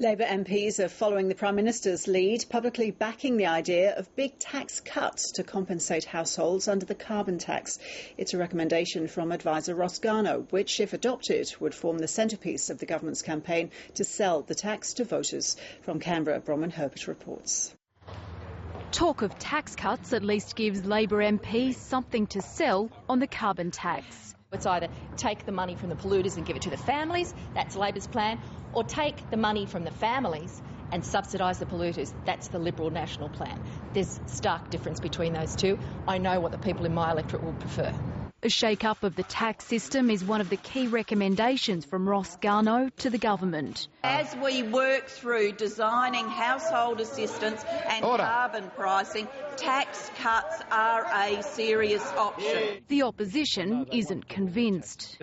Labor MPs are following the Prime Minister's lead, publicly backing the idea of big tax cuts to compensate households under the carbon tax. It's a recommendation from advisor Ross Garnaut, which, if adopted, would form the centrepiece of the government's campaign to sell the tax to voters. From Canberra, Bronwyn Herbert reports. Talk of tax cuts at least gives Labor MPs something to sell on the carbon tax. It's either take the money from the polluters and give it to the families, that's Labor's plan, or take the money from the families and subsidise the polluters, that's the Liberal National Plan. There's stark difference between those two. I know what the people in my electorate will prefer. A shake-up of the tax system is one of the key recommendations from Ross Garnaut to the government. As we work through designing household assistance and carbon pricing, tax cuts are a serious option. The opposition isn't convinced.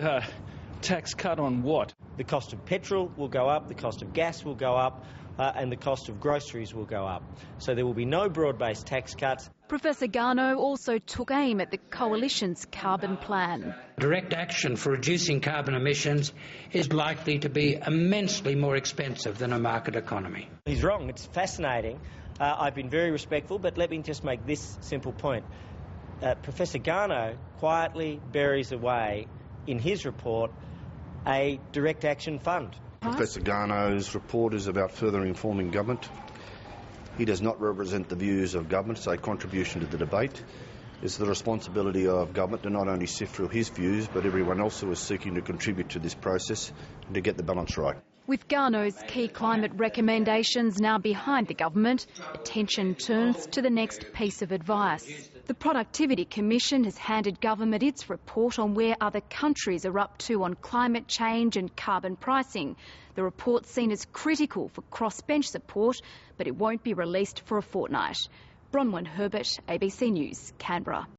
Tax cut on what? The cost of petrol will go up, the cost of gas will go up, and the cost of groceries will go up. So there will be no broad-based tax cuts. Professor Garnaut also took aim at the Coalition's carbon plan. Direct action for reducing carbon emissions is likely to be immensely more expensive than a market economy. He's wrong. It's fascinating. I've been very respectful, but let me just make this simple point. Professor Garnaut quietly buries away in his report a direct action fund. Professor Garnaut's report is about further informing government. He does not represent the views of government. It's a contribution to the debate. It's the responsibility of government to not only sift through his views, but everyone else who is seeking to contribute to this process and to get the balance right. With Garnaut's key climate recommendations now behind the government, attention turns to the next piece of advice. The Productivity Commission has handed government its report on where other countries are up to on climate change and carbon pricing. The report's seen as critical for crossbench support, but it won't be released for a fortnight. Bronwyn Herbert, ABC News, Canberra.